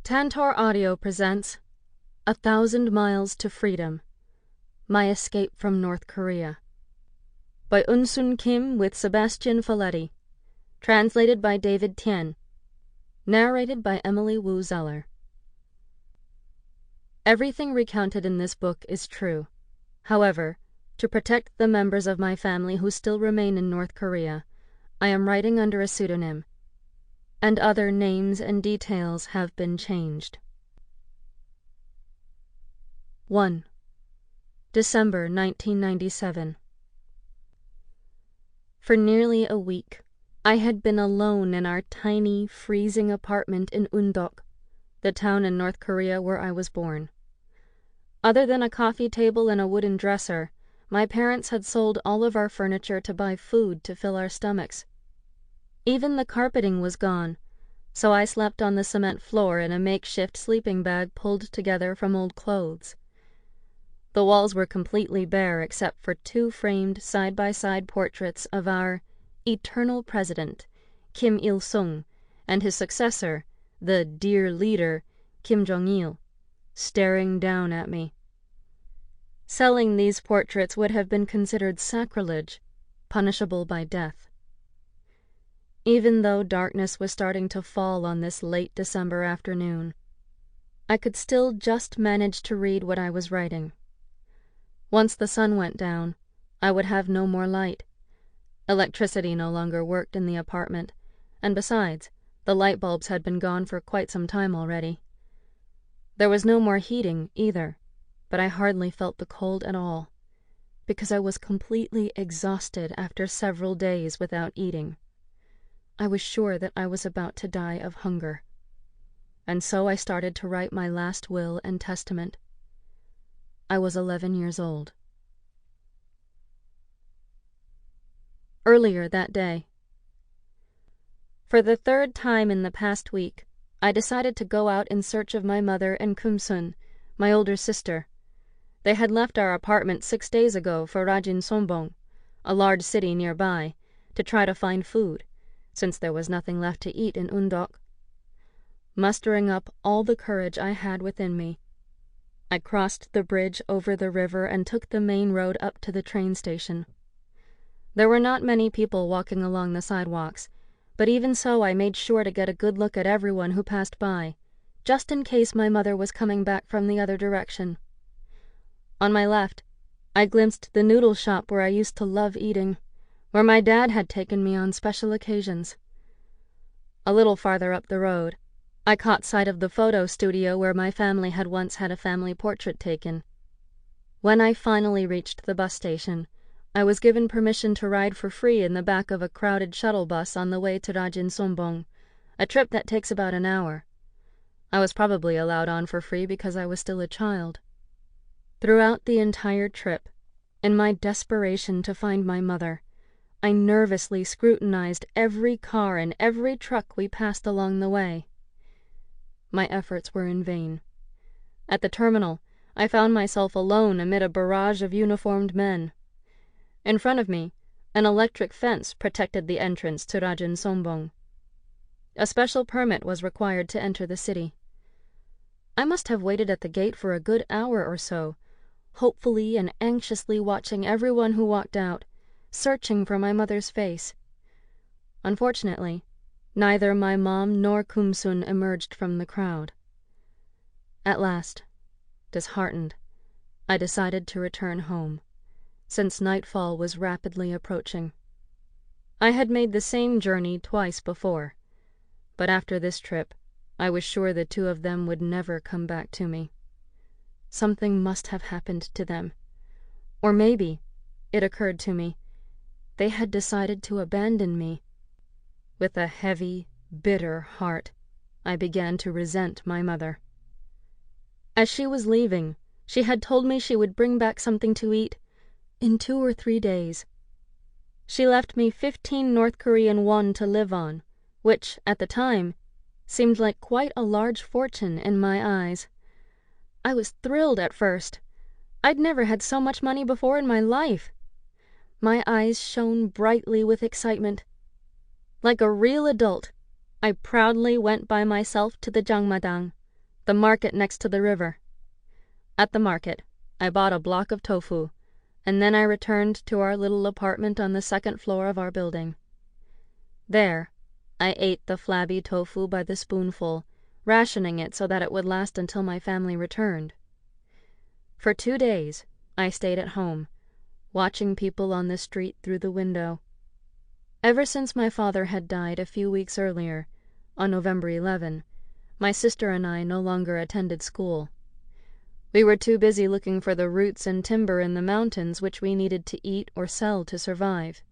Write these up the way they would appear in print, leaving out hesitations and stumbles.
Tantor Audio presents 1,000 Miles to Freedom, My Escape from North Korea by Eunsun Kim with Sebastian Folletti, translated by David Tien, narrated by Emily Wu Zeller. Everything recounted in this book is true. However, to protect the members of my family who still remain in North Korea, I am writing under a pseudonym, and other names and details have been changed. 1. December 1997. For nearly a week, I had been alone in our tiny, freezing apartment in Undok, the town in North Korea where I was born. Other than a coffee table and a wooden dresser, my parents had sold all of our furniture to buy food to fill our stomachs. Even the carpeting was gone, so I slept on the cement floor in a makeshift sleeping bag pulled together from old clothes. The walls were completely bare except for 2 framed side-by-side portraits of our eternal president, Kim Il-sung, and his successor, the dear leader, Kim Jong-il, staring down at me. Selling these portraits would have been considered sacrilege, punishable by death. Even though darkness was starting to fall on this late December afternoon, I could still just manage to read what I was writing. Once the sun went down, I would have no more light. Electricity no longer worked in the apartment, and besides, the light bulbs had been gone for quite some time already. There was no more heating either, but I hardly felt the cold at all, because I was completely exhausted after several days without eating. I was sure that I was about to die of hunger. And so I started to write my last will and testament. I was 11 years old. Earlier that day. For the 3rd time in the past week, I decided to go out in search of my mother and Kumsun, my older sister. They had left our apartment 6 days ago for Rajin-songbong, a large city nearby, to try to find food, since there was nothing left to eat in Undok. Mustering up all the courage I had within me, I crossed the bridge over the river and took the main road up to the train station. There were not many people walking along the sidewalks, but even so I made sure to get a good look at everyone who passed by, just in case my mother was coming back from the other direction. On my left, I glimpsed the noodle shop where I used to love eating, where my dad had taken me on special occasions. A little farther up the road, I caught sight of the photo studio where my family had once had a family portrait taken. When I finally reached the bus station, I was given permission to ride for free in the back of a crowded shuttle bus on the way to Rajin-songbong, a trip that takes about an hour. I was probably allowed on for free because I was still a child. Throughout the entire trip, in my desperation to find my mother, I nervously scrutinized every car and every truck we passed along the way. My efforts were in vain. At the terminal, I found myself alone amid a barrage of uniformed men. In front of me, an electric fence protected the entrance to Rajin-songbong. A special permit was required to enter the city. I must have waited at the gate for a good hour or so, hopefully and anxiously watching everyone who walked out, searching for my mother's face. Unfortunately, neither my mom nor Kumsun emerged from the crowd. At last, disheartened, I decided to return home, since nightfall was rapidly approaching. I had made the same journey twice before, but after this trip, I was sure the 2 of them would never come back to me. Something must have happened to them. Or maybe, it occurred to me, they had decided to abandon me. With a heavy, bitter heart, I began to resent my mother. As she was leaving, she had told me she would bring back something to eat in 2 or 3 days. She left me 15 North Korean won to live on, which, at the time, seemed like quite a large fortune in my eyes. I was thrilled at first. I'd never had so much money before in my life. My eyes shone brightly with excitement. Like a real adult, I proudly went by myself to the jangmadang, The market next to the river. At the market, I bought a block of tofu, and then I returned to our little apartment on the second floor of our building. There, I ate the flabby tofu by the spoonful, rationing it so that it would last until my family returned. For 2 days, I stayed at home, watching people on the street through the window. Ever since my father had died a few weeks earlier, on November 11, my sister and I no longer attended school. We were too busy looking for the roots and timber in the mountains which we needed to eat or sell to survive.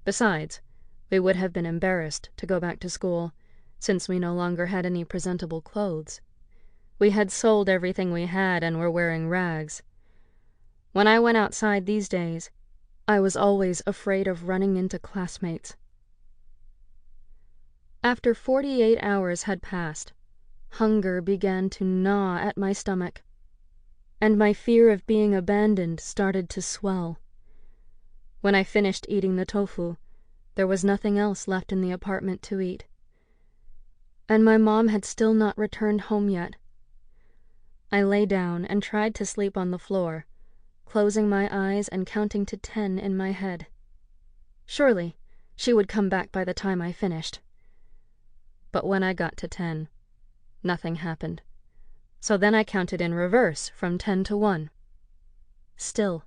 Besides, we would have been embarrassed to go back to school, since we no longer had any presentable clothes. We had sold everything we had and were wearing rags. When I went outside these days, I was always afraid of running into classmates. After 48 hours had passed, hunger began to gnaw at my stomach, and my fear of being abandoned started to swell. When I finished eating the tofu, there was nothing else left in the apartment to eat. And my mom had still not returned home yet. I lay down and tried to sleep on the floor, closing my eyes and counting to 10 in my head. Surely, she would come back by the time I finished. But when I got to 10, nothing happened. So then I counted in reverse from 10 to 1. Still,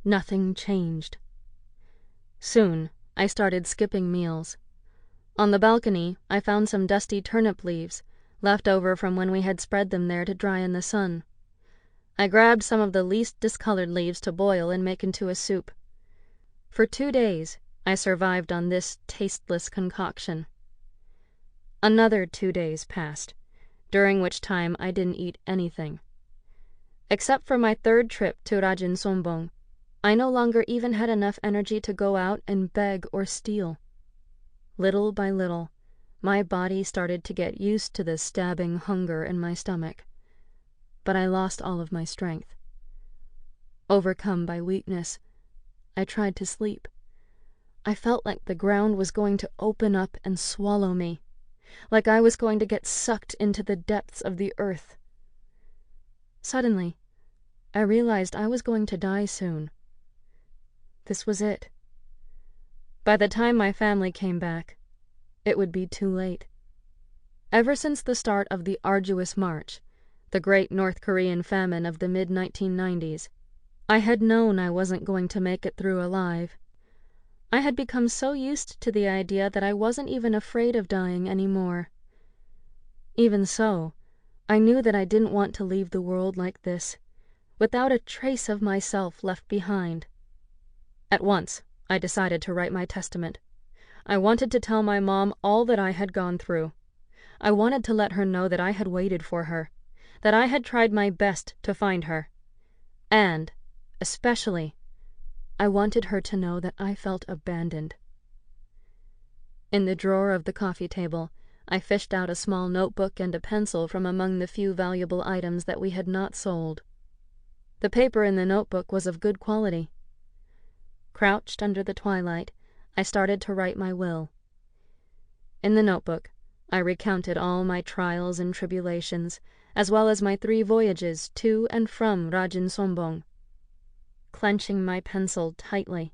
nothing changed. Soon, I started skipping meals. On the balcony, I found some dusty turnip leaves, left over from when we had spread them there to dry in the sun. I grabbed some of the least discolored leaves to boil and make into a soup. For 2 days, I survived on this tasteless concoction. Another 2 days passed, during which time I didn't eat anything. Except for my third trip to Rajin Sombong, I no longer even had enough energy to go out and beg or steal. Little by little, my body started to get used to the stabbing hunger in my stomach, but I lost all of my strength. Overcome by weakness, I tried to sleep. I felt like the ground was going to open up and swallow me, like I was going to get sucked into the depths of the earth. Suddenly, I realized I was going to die soon. This was it. By the time my family came back, it would be too late. Ever since the start of the arduous march, the great North Korean famine of the mid-1990s, I had known I wasn't going to make it through alive. I had become so used to the idea that I wasn't even afraid of dying anymore. Even so, I knew that I didn't want to leave the world like this, without a trace of myself left behind. At once, I decided to write my testament. I wanted to tell my mom all that I had gone through. I wanted to let her know that I had waited for her, that I had tried my best to find her. And, especially, I wanted her to know that I felt abandoned. In the drawer of the coffee table, I fished out a small notebook and a pencil from among the few valuable items that we had not sold. The paper in the notebook was of good quality. Crouched under the twilight, I started to write my will. In the notebook, I recounted all my trials and tribulations, as well as my 3 voyages to and from Rajin Sombong. Clenching my pencil tightly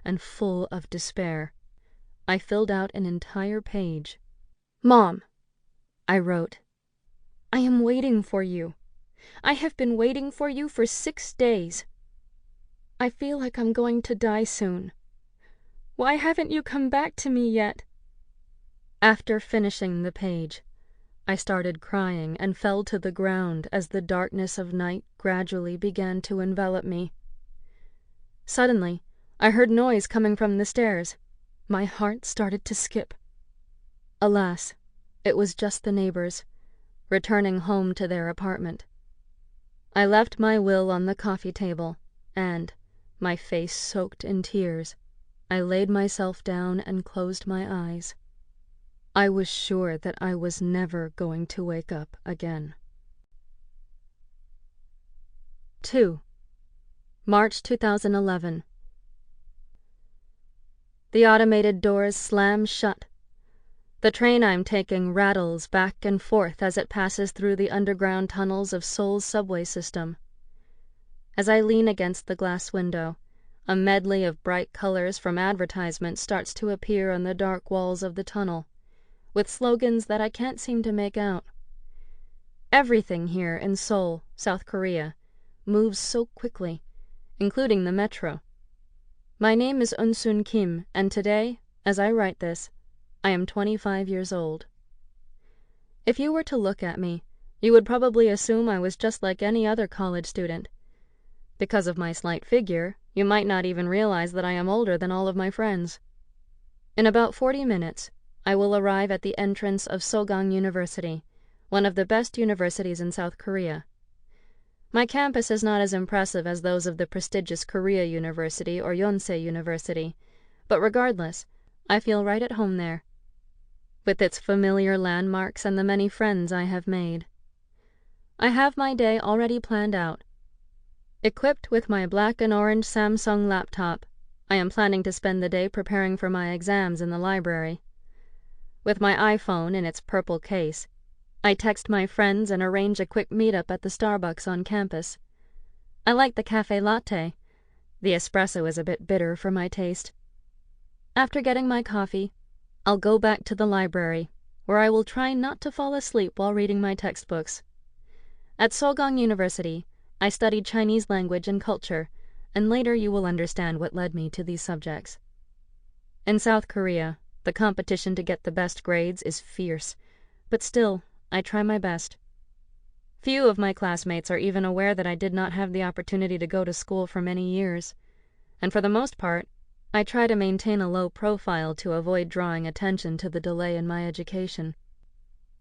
and full of despair, I filled out an entire page. "Mom," I wrote, "I am waiting for you. I have been waiting for you for 6 days. I feel like I'm going to die soon. Why haven't you come back to me yet?" After finishing the page, I started crying and fell to the ground as the darkness of night gradually began to envelop me. Suddenly, I heard noise coming from the stairs. My heart started to skip. Alas, it was just the neighbors, returning home to their apartment. I left my will on the coffee table, and, my face soaked in tears, I laid myself down and closed my eyes. I was sure that I was never going to wake up again. 2. March 2011. The automated doors slammed shut. The train I'm taking rattles back and forth as it passes through the underground tunnels of Seoul's subway system. As I lean against the glass window, a medley of bright colors from advertisements starts to appear on the dark walls of the tunnel, with slogans that I can't seem to make out. Everything here in Seoul, South Korea, moves so quickly, including the metro. My name is Eunsun Kim, and today, as I write this, I am 25 years old. If you were to look at me, you would probably assume I was just like any other college student. Because of my slight figure, you might not even realize that I am older than all of my friends. In about 40 minutes, I will arrive at the entrance of Sogang University, one of the best universities in South Korea. My campus is not as impressive as those of the prestigious Korea University or Yonsei University, but regardless, I feel right at home there, with its familiar landmarks and the many friends I have made. I have my day already planned out. Equipped with my black and orange Samsung laptop, I am planning to spend the day preparing for my exams in the library. With my iPhone in its purple case, I text my friends and arrange a quick meetup at the Starbucks on campus. I like the cafe latte. The espresso is a bit bitter for my taste. After getting my coffee, I'll go back to the library, where I will try not to fall asleep while reading my textbooks. At Sogang University, I studied Chinese language and culture, and later you will understand what led me to these subjects. In South Korea, the competition to get the best grades is fierce, but still, I try my best. Few of my classmates are even aware that I did not have the opportunity to go to school for many years, and for the most part, I try to maintain a low profile to avoid drawing attention to the delay in my education.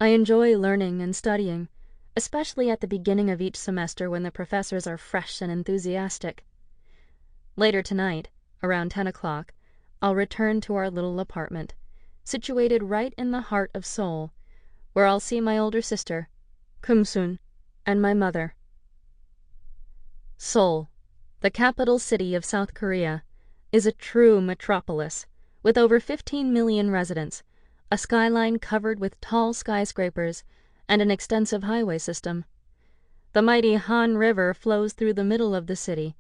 I enjoy learning and studying, especially at the beginning of each semester when the professors are fresh and enthusiastic. Later tonight, around 10 o'clock, I'll return to our little apartment, situated right in the heart of Seoul, where I'll see my older sister, Kumsun, and my mother. Seoul, the capital city of South Korea, is a true metropolis, with over 15 million residents, a skyline covered with tall skyscrapers, and an extensive highway system. The mighty Han River flows through the middle of the city,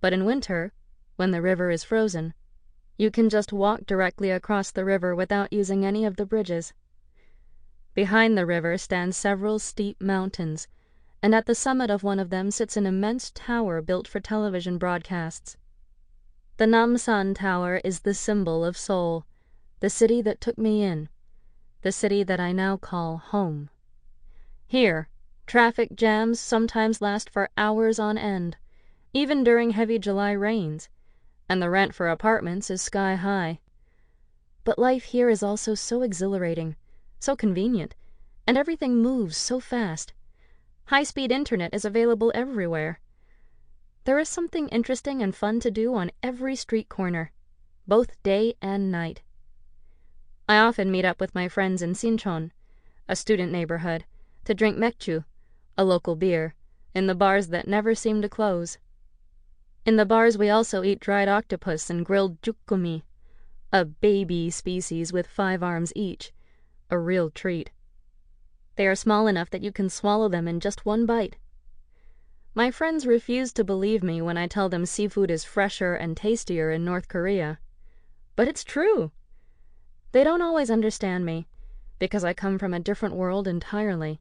but in winter, when the river is frozen, you can just walk directly across the river without using any of the bridges. Behind the river stand several steep mountains, and at the summit of one of them sits an immense tower built for television broadcasts. The Namsan Tower is the symbol of Seoul, the city that took me in, the city that I now call home. Here, traffic jams sometimes last for hours on end, even during heavy July rains, and the rent for apartments is sky high. But life here is also so exhilarating, so convenient, and everything moves so fast. High-speed internet is available everywhere. There is something interesting and fun to do on every street corner, both day and night. I often meet up with my friends in Sinchon, a student neighborhood, to drink mekju, a local beer, in the bars that never seem to close. In the bars we also eat dried octopus and grilled jukkumi, a baby species with 5 arms each, a real treat. They are small enough that you can swallow them in just one bite. My friends refuse to believe me when I tell them seafood is fresher and tastier in North Korea. But it's true. They don't always understand me, because I come from a different world entirely,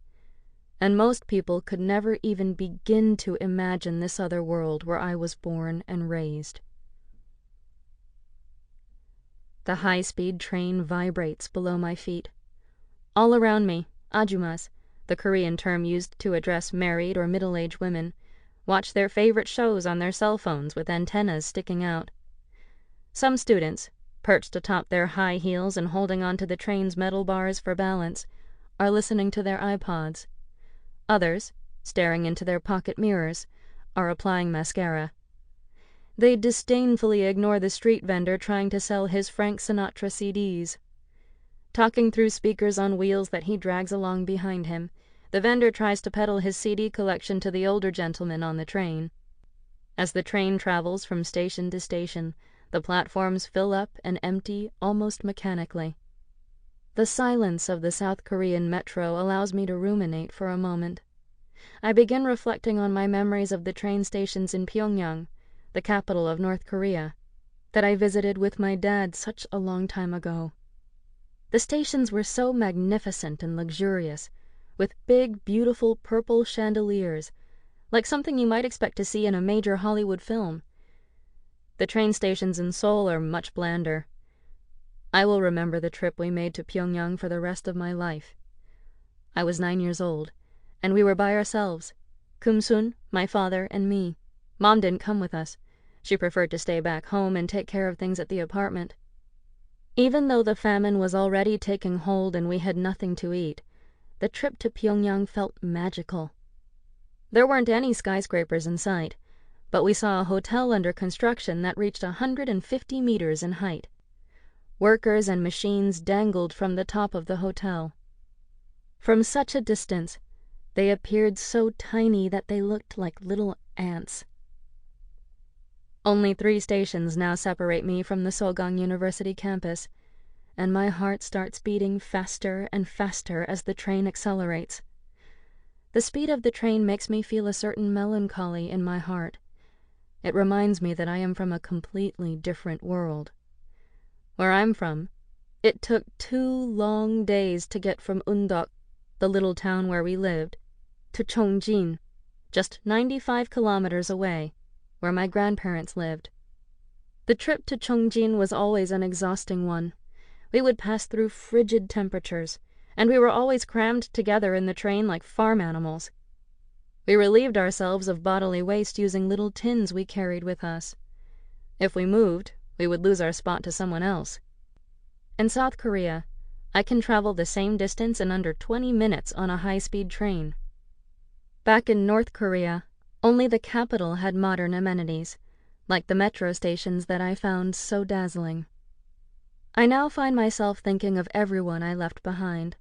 and most people could never even begin to imagine this other world where I was born and raised. The high-speed train vibrates below my feet. All around me, ajumas, the Korean term used to address married or middle-aged women, watch their favorite shows on their cell phones with antennas sticking out. Some students, perched atop their high heels and holding onto the train's metal bars for balance, are listening to their iPods. Others, staring into their pocket mirrors, are applying mascara. They disdainfully ignore the street vendor trying to sell his Frank Sinatra CDs. Talking through speakers on wheels that he drags along behind him, the vendor tries to peddle his CD collection to the older gentleman on the train. As the train travels from station to station, the platforms fill up and empty almost mechanically. The silence of the South Korean metro allows me to ruminate for a moment. I begin reflecting on my memories of the train stations in Pyongyang, the capital of North Korea, that I visited with my dad such a long time ago. The stations were so magnificent and luxurious, with big, beautiful purple chandeliers, like something you might expect to see in a major Hollywood film. The train stations in Seoul are much blander. I will remember the trip we made to Pyongyang for the rest of my life. I was 9 years old, and we were by ourselves. Eunsun, my father, and me. Mom didn't come with us. She preferred to stay back home and take care of things at the apartment. Even though the famine was already taking hold and we had nothing to eat, the trip to Pyongyang felt magical. There weren't any skyscrapers in sight, but we saw a hotel under construction that reached 150 meters in height. Workers and machines dangled from the top of the hotel. From such a distance, they appeared so tiny that they looked like little ants. Only 3 stations now separate me from the Sogang University campus, and my heart starts beating faster and faster as the train accelerates. The speed of the train makes me feel a certain melancholy in my heart. It reminds me that I am from a completely different world. Where I'm from, it took 2 long days to get from Undok, the little town where we lived, to Chongjin, just 95 kilometers away, where my grandparents lived. The trip to Chongjin was always an exhausting one. We would pass through frigid temperatures, and we were always crammed together in the train like farm animals. We relieved ourselves of bodily waste using little tins we carried with us. If we moved, we would lose our spot to someone else. In South Korea, I can travel the same distance in under 20 minutes on a high-speed train. Back in North Korea, only the capital had modern amenities, like the metro stations that I found so dazzling. I now find myself thinking of everyone I left behind,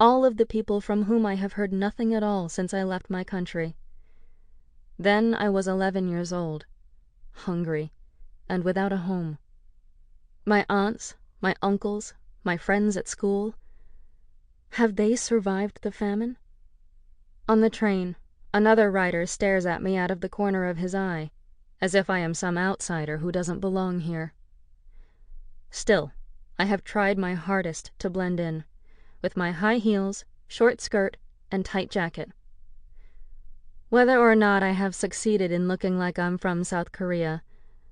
all of the people from whom I have heard nothing at all since I left my country. Then I was 11 years old, hungry, and without a home. My aunts, my uncles, my friends at school, have they survived the famine? On the train, another rider stares at me out of the corner of his eye, as if I am some outsider who doesn't belong here. Still, I have tried my hardest to blend in, with my high heels, short skirt, and tight jacket. Whether or not I have succeeded in looking like I'm from South Korea,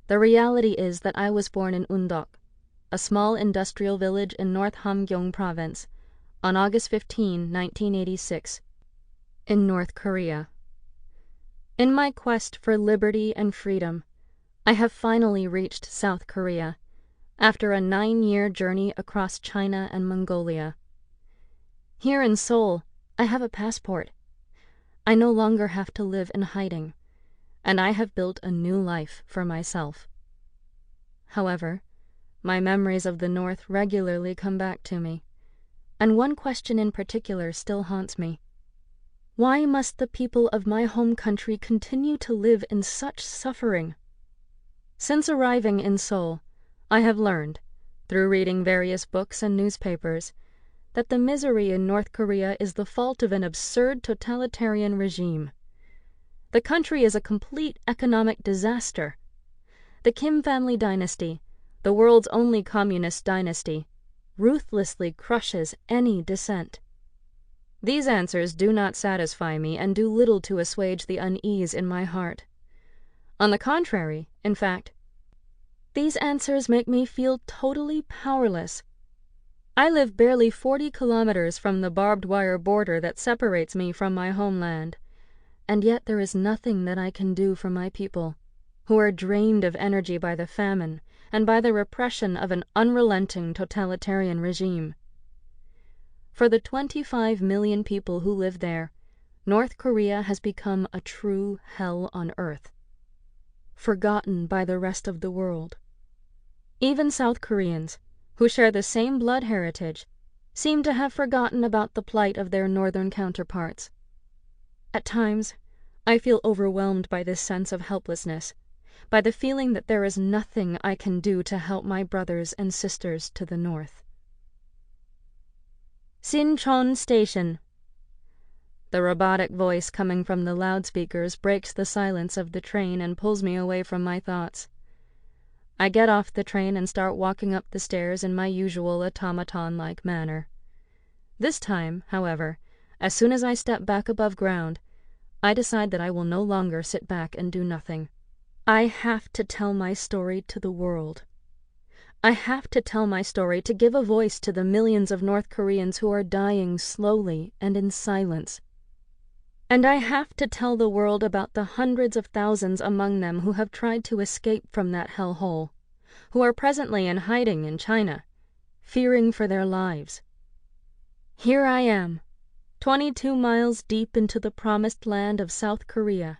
the reality is that I was born in Undok, a small industrial village in North Hamgyong Province, on August 15, 1986, in North Korea. In my quest for liberty and freedom, I have finally reached South Korea, after a 9-year journey across China and Mongolia. Here in Seoul, I have a passport. I no longer have to live in hiding, and I have built a new life for myself. However, my memories of the North regularly come back to me, and one question in particular still haunts me. Why must the people of my home country continue to live in such suffering? Since arriving in Seoul, I have learned, through reading various books and newspapers, that the misery in North Korea is the fault of an absurd totalitarian regime. The country is a complete economic disaster. The Kim family dynasty, the world's only communist dynasty, ruthlessly crushes any dissent. These answers do not satisfy me and do little to assuage the unease in my heart. On the contrary, in fact, these answers make me feel totally powerless. I live barely 40 kilometers from the barbed wire border that separates me from my homeland, and yet there is nothing that I can do for my people, who are drained of energy by the famine and by the repression of an unrelenting totalitarian regime. For the 25 million people who live there, North Korea has become a true hell on earth, forgotten by the rest of the world. Even South Koreans, who share the same blood heritage, seem to have forgotten about the plight of their northern counterparts. At times, I feel overwhelmed by this sense of helplessness, by the feeling that there is nothing I can do to help my brothers and sisters to the north. Sinchon Station. The robotic voice coming from the loudspeakers breaks the silence of the train and pulls me away from my thoughts. I get off the train and start walking up the stairs in my usual automaton-like manner. This time, however, as soon as I step back above ground, I decide that I will no longer sit back and do nothing. I have to tell my story to the world. I have to tell my story to give a voice to the millions of North Koreans who are dying slowly and in silence. And I have to tell the world about the hundreds of thousands among them who have tried to escape from that hellhole, who are presently in hiding in China, fearing for their lives. Here I am, 22 miles deep into the promised land of South Korea.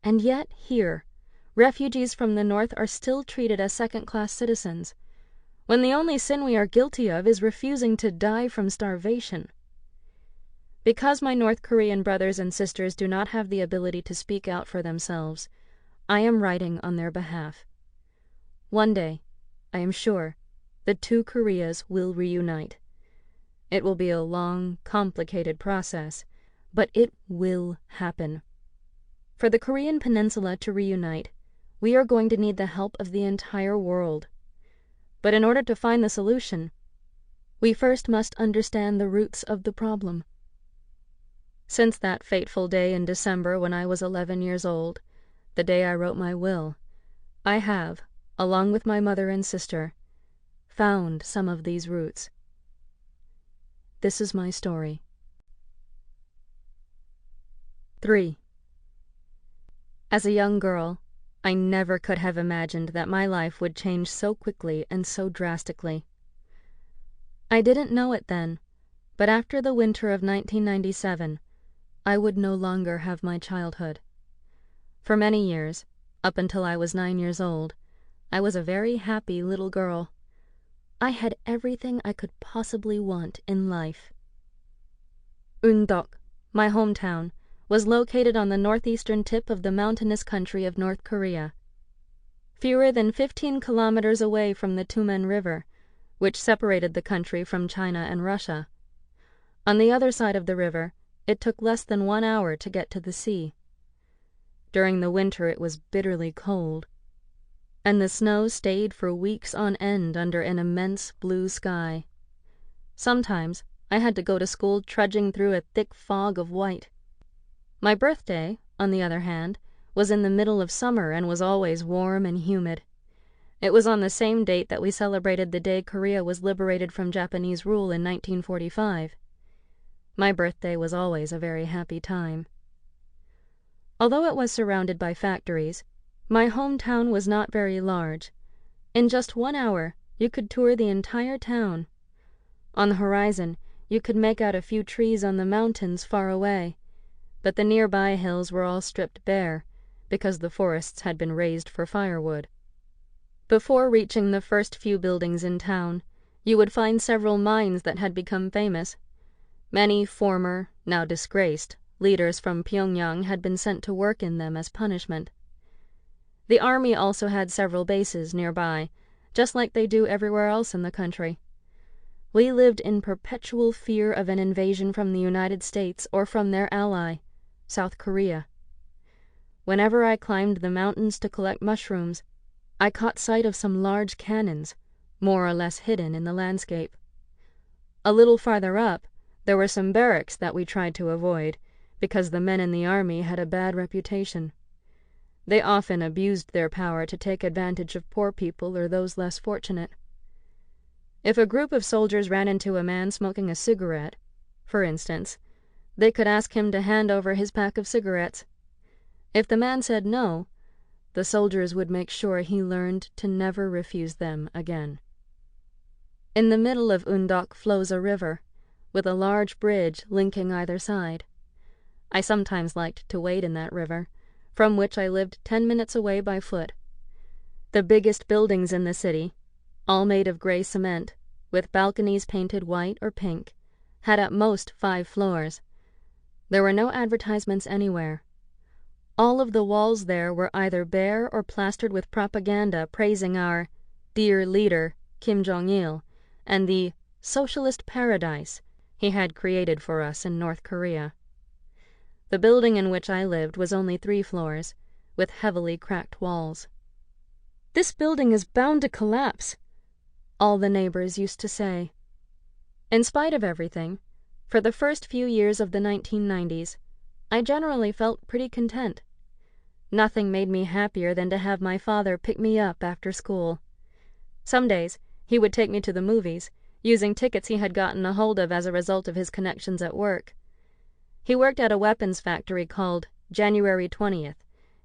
And yet here, refugees from the North are still treated as second-class citizens, when the only sin we are guilty of is refusing to die from starvation. Because my North Korean brothers and sisters do not have the ability to speak out for themselves, I am writing on their behalf. One day, I am sure, the two Koreas will reunite. It will be a long, complicated process, but it will happen. For the Korean Peninsula to reunite, we are going to need the help of the entire world. But in order to find the solution, we first must understand the roots of the problem. Since that fateful day in December when I was 11 years old, the day I wrote my will, I have, along with my mother and sister, found some of these roots. This is my story. 3. As a young girl, I never could have imagined that my life would change so quickly and so drastically. I didn't know it then, but after the winter of 1997, I would no longer have my childhood. For many years, up until I was 9 years old, I was a very happy little girl. I had everything I could possibly want in life. Eundok, my hometown, was located on the northeastern tip of the mountainous country of North Korea, fewer than 15 kilometers away from the Tumen River, which separated the country from China and Russia. On the other side of the river, it took less than 1 hour to get to the sea. During the winter it was bitterly cold, and the snow stayed for weeks on end under an immense blue sky. Sometimes I had to go to school trudging through a thick fog of white. My birthday, on the other hand, was in the middle of summer and was always warm and humid. It was on the same date that we celebrated the day Korea was liberated from Japanese rule in 1945. My birthday was always a very happy time. Although it was surrounded by factories, my hometown was not very large. In just 1 hour, you could tour the entire town. On the horizon, you could make out a few trees on the mountains far away, but the nearby hills were all stripped bare, because the forests had been razed for firewood. Before reaching the first few buildings in town, you would find several mines that had become famous. Many former, now disgraced, leaders from Pyongyang had been sent to work in them as punishment. The army also had several bases nearby, just like they do everywhere else in the country. We lived in perpetual fear of an invasion from the United States or from their ally, South Korea. Whenever I climbed the mountains to collect mushrooms, I caught sight of some large cannons, more or less hidden in the landscape. A little farther up, there were some barracks that we tried to avoid, because the men in the army had a bad reputation. They often abused their power to take advantage of poor people or those less fortunate. If a group of soldiers ran into a man smoking a cigarette, for instance, they could ask him to hand over his pack of cigarettes. If the man said no, the soldiers would make sure he learned to never refuse them again. In the middle of Eundok flows a river, with a large bridge linking either side. I sometimes liked to wade in that river, from which I lived 10 minutes away by foot. The biggest buildings in the city, all made of gray cement, with balconies painted white or pink, had at most 5 floors. There were no advertisements anywhere. All of the walls there were either bare or plastered with propaganda praising our dear leader, Kim Jong-il, and the socialist paradise he had created for us in North Korea. The building in which I lived was only 3 floors, with heavily cracked walls. "This building is bound to collapse," all the neighbors used to say. In spite of everything, for the first few years of the 1990s, I generally felt pretty content. Nothing made me happier than to have my father pick me up after school. Some days, he would take me to the movies, using tickets he had gotten a hold of as a result of his connections at work. He worked at a weapons factory called January 20th,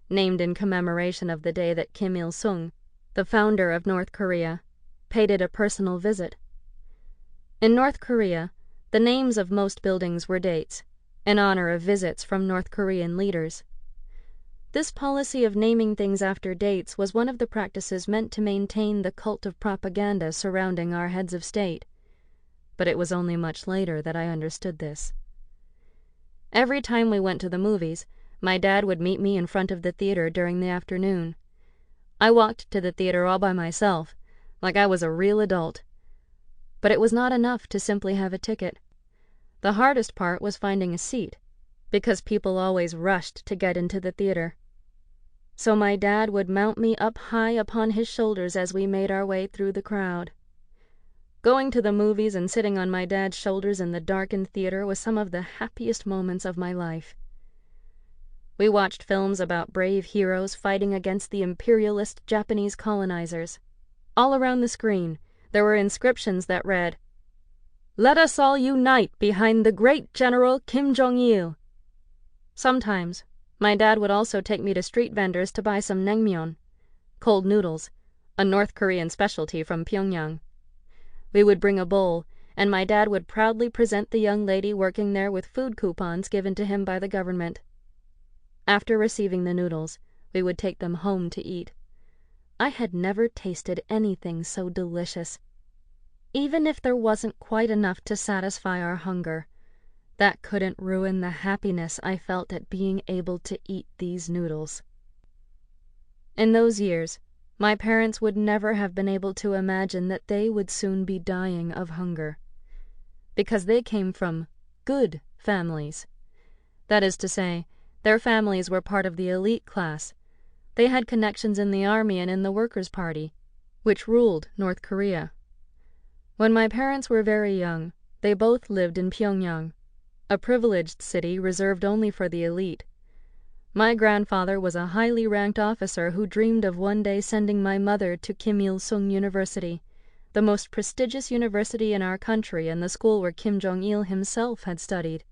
named in commemoration of the day that Kim Il-sung, the founder of North Korea, paid it a personal visit. In North Korea, the names of most buildings were dates, in honor of visits from North Korean leaders. This policy of naming things after dates was one of the practices meant to maintain the cult of propaganda surrounding our heads of state. But it was only much later that I understood this. Every time we went to the movies, my dad would meet me in front of the theater during the afternoon. I walked to the theater all by myself, like I was a real adult. But it was not enough to simply have a ticket. The hardest part was finding a seat, because people always rushed to get into the theater. So my dad would mount me up high upon his shoulders as we made our way through the crowd. Going to the movies and sitting on my dad's shoulders in the darkened theater was some of the happiest moments of my life. We watched films about brave heroes fighting against the imperialist Japanese colonizers. All around the screen, there were inscriptions that read, "Let us all unite behind the great General Kim Jong-il." Sometimes, my dad would also take me to street vendors to buy some naengmyeon, cold noodles, a North Korean specialty from Pyongyang. We would bring a bowl, and my dad would proudly present the young lady working there with food coupons given to him by the government. After receiving the noodles, we would take them home to eat. I had never tasted anything so delicious. Even if there wasn't quite enough to satisfy our hunger, that couldn't ruin the happiness I felt at being able to eat these noodles. In those years, my parents would never have been able to imagine that they would soon be dying of hunger, because they came from good families. That is to say, their families were part of the elite class. They had connections in the army and in the Workers' Party, which ruled North Korea. When my parents were very young, they both lived in Pyongyang, a privileged city reserved only for the elite. My grandfather was a highly ranked officer who dreamed of one day sending my mother to Kim Il-sung University, the most prestigious university in our country and the school where Kim Jong-il himself had studied.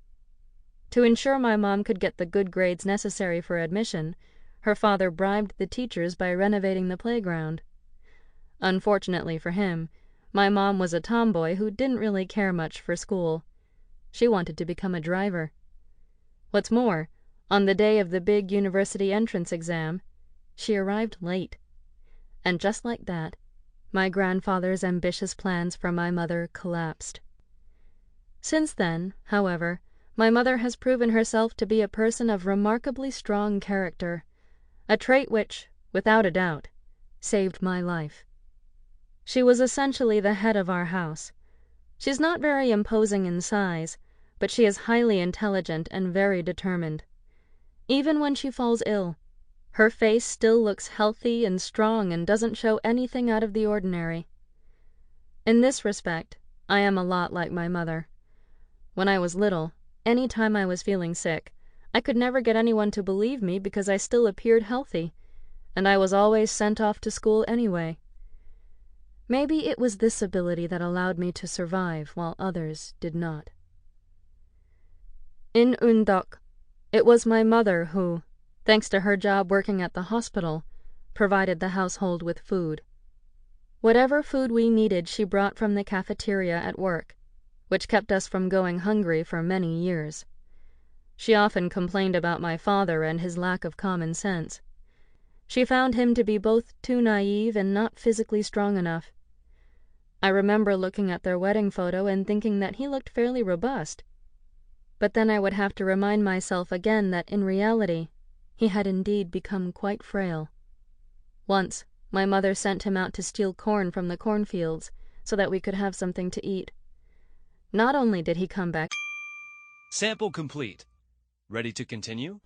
To ensure my mom could get the good grades necessary for admission, her father bribed the teachers by renovating the playground. Unfortunately for him, my mom was a tomboy who didn't really care much for school. She wanted to become a driver. What's more, on the day of the big university entrance exam, she arrived late. And just like that, my grandfather's ambitious plans for my mother collapsed. Since then, however, my mother has proven herself to be a person of remarkably strong character, a trait which, without a doubt, saved my life. She was essentially the head of our house. She's not very imposing in size, but she is highly intelligent and very determined. Even when she falls ill, her face still looks healthy and strong and doesn't show anything out of the ordinary. In this respect, I am a lot like my mother. When I was little, any time I was feeling sick, I could never get anyone to believe me because I still appeared healthy, and I was always sent off to school anyway. Maybe it was this ability that allowed me to survive while others did not. In Undok, it was my mother who, thanks to her job working at the hospital, provided the household with food. Whatever food we needed she brought from the cafeteria at work, which kept us from going hungry for many years. She often complained about my father and his lack of common sense. She found him to be both too naive and not physically strong enough. I remember looking at their wedding photo and thinking that he looked fairly robust. But then I would have to remind myself again that in reality, he had indeed become quite frail. Once, my mother sent him out to steal corn from the cornfields so that we could have something to eat. Not only did he come back, Sample complete. Ready to continue?